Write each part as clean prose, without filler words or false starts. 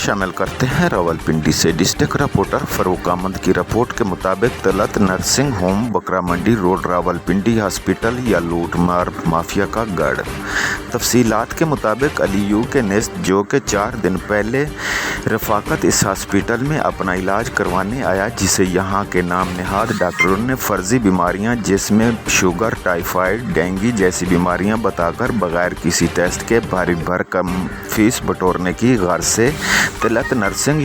शामिल करते हैं रावलपिंडी से। डिस्ट्रिक्ट रिपोर्टर फरूक अहमद की रिपोर्ट के मुताबिक तलत नर्सिंग होम, बकरा मंडी रोड, रावलपिंडी हॉस्पिटल या लूट मार माफिया का गढ़। तफसीलात के मुताबिक अलीयू के नेस्ट, जो कि 4 दिन पहले रफाकत इस हॉस्पिटल में अपना इलाज करवाने आया, जिसे यहाँ के नाम नहाद डॉक्टरों ने फर्जी बीमारियाँ जिसमें शुगर, टाइफाइड, डेंगू जैसी बीमारियाँ बताकर बगैर किसी टेस्ट के भारी भरकम फीस बटोरने की गर्ज से तलत नर्सिंग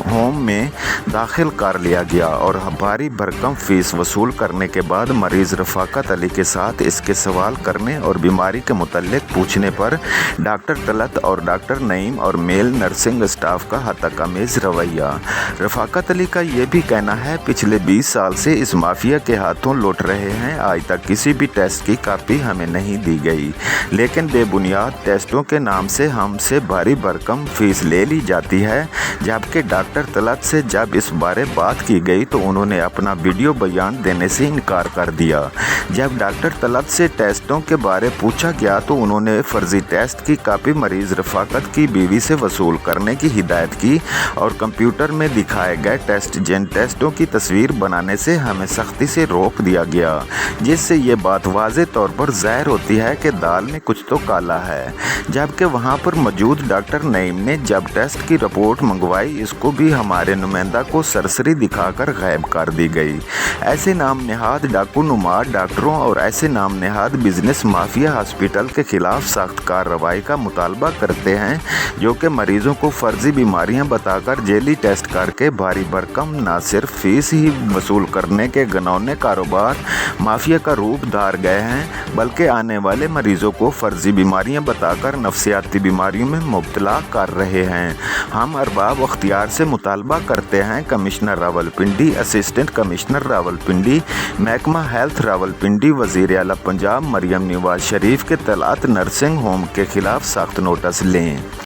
होम में दाखिल कर लिया गया और भारी भरकम फीस वसूल करने के बाद मरीज रफाकत अली के साथ इसके सवाल करने और बीमारी के मुतल्लिक पूछने पर डॉक्टर तलत और डॉक्टर नईम और मेल नर्सिंग स्टाफ का हतकमीज रवैया। रफाकत अली का ये भी कहना है पिछले 20 साल से इस माफिया के हाथों लौट रहे हैं, आज तक किसी भी टेस्ट की कापी हमें नहीं दी गई, लेकिन बेबुनियाद टेस्टों के नाम से हमसे भारी भरकम फीस ले ली जाती है। जबकि डॉक्टर तलत से जब इस बारे बात की गई तो उन्होंने अपना वीडियो बयान देने से इनकार कर दिया। जब डॉक्टर तलत से टेस्टों के बारे पूछा गया तो उन्होंने फर्जी टेस्ट की कापी मरीज रफाकत की बीवी से वसूल करने की हिदायत की और कंप्यूटर में दिखाए गए टेस्ट, जिन टेस्टों की तस्वीर बनाने से हमें सख्ती से रोक दिया गया, जिससे ये बात वाज़े तौर पर ज़ाहिर होती है कि दाल में कुछ तो काला है। जबकि वहाँ पर मौजूद डॉक्टर नईम ने जब टेस्ट की रिपोर्ट मंगवाई, इसको भी हमारे नुमाइंदा को सरसरी दिखाकर गायब कर दी गई। ऐसे नाम नहाद डाकू नुमा डॉक्टरों और ऐसे नाम नहाद बिजनेस माफिया हॉस्पिटल के खिलाफ सख्त कार्रवाई का मुतालबा करते हैं, जो कि मरीजों को फर्जी बीमारियां बताकर जेली टेस्ट करके भारी भरकम न सिर्फ फीस ही वसूल करने के घिनौने कारोबार माफिया का रूप धार गए हैं, बल्कि आने वाले मरीजों को फर्जी बीमारियां बताकर नफसियाती बीमारियों में मुब्तला कर रहे हैं। हम अरबाब अख्तियार से मुतालबा करते हैं commissioner Rawalpindi, assistant commissioner Rawalpindi, महकमा हेल्थ रावलपिंडी, वज़ीर आला पंजाब मरियम नवाज शरीफ के तलत नर्सिंग होम के खिलाफ सख्त नोटिस लें।